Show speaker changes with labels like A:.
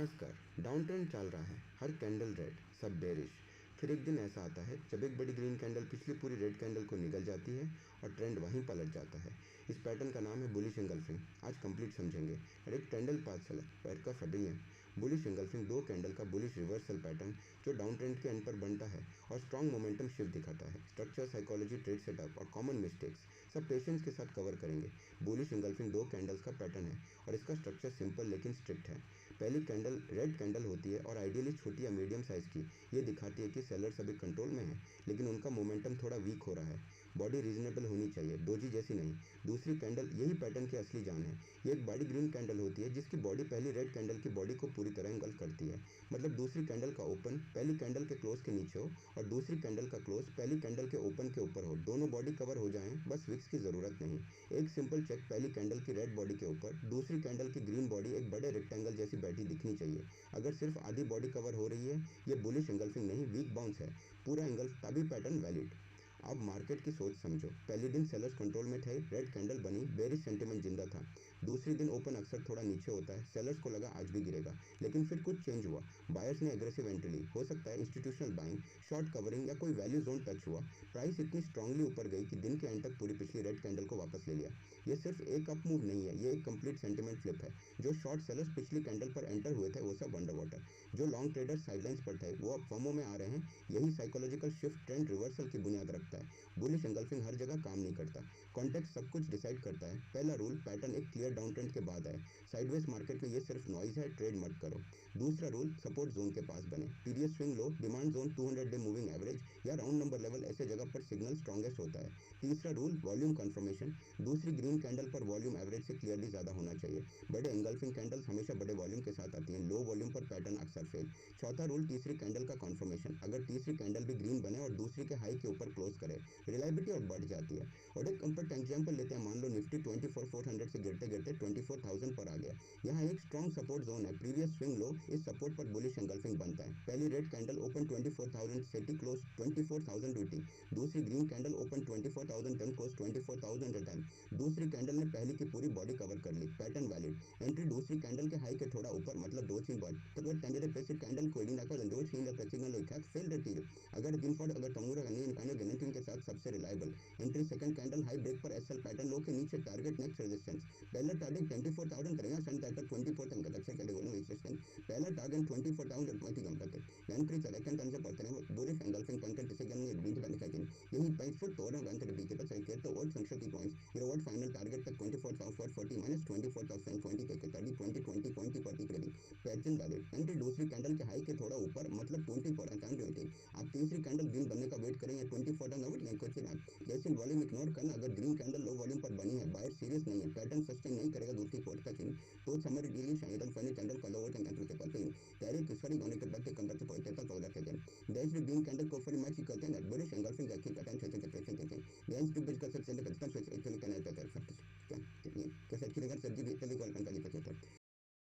A: नमस्कार। Down trend चल रहा है, हर कैंडल रेड, सब बेरिश। फिर एक दिन ऐसा आता है जब एक बड़ी ग्रीन कैंडल पिछली पूरी रेड कैंडल को निगल जाती है और ट्रेंड वहीं पलट जाता है। इस पैटर्न का नाम है बुलिश एंगल्फिंग। आज कंप्लीट समझेंगे। एक कैंडल पाथ चला पैर का फडिलियन। बुलिश एंगल्फिंग दो कैंडल का बुलिश रिवर्सल पैटर्न जो डाउन ट्रेंड के एंड पर बनता है और स्ट्रॉन्ग मोमेंटम शिफ्ट दिखाता है। स्ट्रक्चर, साइकोलॉजी, ट्रेड सेटअप और कॉमन मिस्टेक्स सब पेशेंस के साथ कवर करेंगे। बुलिश एंगल्फिंग दो कैंडल्स का पैटर्न है और इसका स्ट्रक्चर सिंपल लेकिन स्ट्रिक्ट है। पहली कैंडल रेड कैंडल होती है और आइडियली छोटी या मीडियम साइज की। ये दिखाती है कि सेलर्स अभी कंट्रोल में है लेकिन उनका मोमेंटम थोड़ा वीक हो रहा है। बॉडी रीजनेबल होनी चाहिए, डोजी जैसी नहीं। दूसरी कैंडल यही पैटर्न की असली जान है। ये एक बड़ी ग्रीन कैंडल होती है जिसकी बॉडी पहली रेड कैंडल की बॉडी को पूरी तरह इंगल्फ करती है। मतलब दूसरी कैंडल का ओपन पहली कैंडल के क्लोज के नीचे हो और दूसरी कैंडल का क्लोज पहली कैंडल के ओपन के ऊपर हो। दोनों बॉडी कवर हो जाएं, बस विक्स की जरूरत नहीं। एक सिंपल चेक, पहली कैंडल की रेड बॉडी के ऊपर दूसरी कैंडल की ग्रीन बॉडी एक बड़े रेक्टेंगल जैसी बैठी दिखनी चाहिए। अगर सिर्फ आधी बॉडी कवर हो रही है, ये बुलिश एंगल्फिंग नहीं, वीक बाउंस है। पूरा एंगल्फ तभी पैटर्न वैलिड। अब मार्केट की सोच समझो। पहले दिन सेलर्स कंट्रोल में थे, रेड कैंडल बनी, बेरिश सेंटिमेंट जिंदा था। दूसरी दिन ओपन अक्सर थोड़ा नीचे होता है, सेलर्स को लगा आज भी गिरेगा, लेकिन फिर कुछ चेंज हुआ। बायर्स ने एग्रेसिव एंट्री ली, हो सकता है इंस्टीट्यूशनल बाइंग, शॉर्ट कवरिंग या कोई वैल्यू जोन टच हुआ। प्राइस इतनी स्ट्रांगली ऊपर गई कि दिन के एंड तक पूरी पिछली रेड कैंडल को वापस ले लिया। ये सिर्फ एक अप मूव नहीं है, ये एक कंप्लीट सेंटिमेंट फ्लिप है। जो शॉर्ट सेलर्स पिछली कैंडल पर एंटर हुए थे वो सब अंडर वाटर। जो लॉन्ग ट्रेडर्स साइडलाइंस पर थे वो अब फर्मो में आ रहे हैं। यही साइकोलॉजिकल शिफ्ट ट्रेंड रिवर्सल की बुनियाद रखता है। बुलिश एंगल्फिंग हर जगह काम नहीं करता। कॉन्टेक्स्ट सब कुछ डिसाइड करता है। पहला रूल, पैटर्न एक क्लियर डाउन ट्रेंड के बाद आए। साइडवेज मार्केट में ये सिर्फ नॉइज है, ट्रेड मत करो। दूसरा रूल, सपोर्ट जोन के पास बने। Period swing low, demand zone 200 day moving average या राउंड नंबर लेवल, ऐसे जगह पर सिग्नल स्ट्रॉन्गेस्ट होता है। तीसरा रूल, वॉल्यूम कंफर्मेशन। दूसरी ग्रीन कैंडल पर वॉल्यूम एवरेज से क्लियरली ज्यादा होना चाहिए। बड़े एंगल्फिंग कैंडल्स हमेशा बड़े वॉल्यूम के साथ आती हैं, लो वॉल्यूम पर पैटर्न अक्सर फेल। चौथा रूल, तीसरी कैंडल का कॉन्फर्मेशन। अगर तीसरी कैंडल भी ग्रीन बने और दूसरी के हाई के ऊपर क्लोज करे, रिलायबिलिटी और बढ़ जाती है। और एक कंपेक्ट एग्जांपल लेते हैं। मान लो निफ्टी 24,400 से गिरते गिरते 24,000 पर आ गया। यहाँ एक स्ट्रॉन्ग सपोर्ट जोन है, प्रीवियस स्विंग लो। इस सपोर्ट पर बुलिश एंगल्फिंग बनता है। पहली रेड कैंडल ओपन 24,000 सेटी क्लोज 24,080। दूसरी ग्रीन कैंडल ओपन 24,010 क्लोज 24,010। दूसरी कैंडल ने पहली की पूरी बॉडी कवर कर ली, पैटर्न वैलिड। एंट्री दूसरी कैंडल के हाई के थोड़ा ऊपर, मतलब दो छीन बॉडी तक टेंडर पैसे कैंडल को इन रखा दो छीन द सिग्नल लिखा फेल रहती है। अगर दिन फॉर अगर तमुरा गणित के साथ सबसे reliable entry, second candle high break पर एसएल पैटर्न लो के नीचे टारगेट नेक्स्ट रेजिस्टेंस। पहला टारगेट 24,000 करेगा, सन तक 24 तक अच्छा कैटेगरी में रेजिस्टेंस। पहला टारगेट 24,000 20 कम तक एंट्री सेकंड टर्न से पड़ते हैं बुलिश एंगल्फिंग पॉइंट डिसीजन में बीट बंद करके यही पॉइंट फुट तोड़ और अंतर बीच पर चल के तो और 64 पॉइंट्स ये वर्ड फाइनल टारगेट तक 24,440 माइनस 24,020 के 30 20 20 20 40 क्रेडिट पैटर्न वैलिड। एंट्री दूसरी कैंडल के हाई के थोड़ा ऊपर, मतलब 24 टाइम वेटिंग। आप तीसरी कैंडल ग्रीन बनने का वेट करें या 24 टाइम वेट नहीं कुछ ना। जैसे वॉल्यूम इग्नोर करना। अगर ग्रीन कैंडल लो वॉल्यूम पर बनी है, बायर सीरियस नहीं है, पैटर्न सस्टेन नहीं करेगा दूसरी कोर्ट का चिन्ह, तो समर डीलिंग शायद फनी कैंडल का लोअर कैंडल के पते डायरेक्ट किसरी होने के बाद कंपेयर टू पॉइंट तक होगा कहते हैं। दैट्स द ग्रीन कैंडल को फॉर मैच करते हैं। बुलिश एंगल्फिंग का की पैटर्न से प्रेजेंट कहते हैं। That's the big concept say the constant switch actually can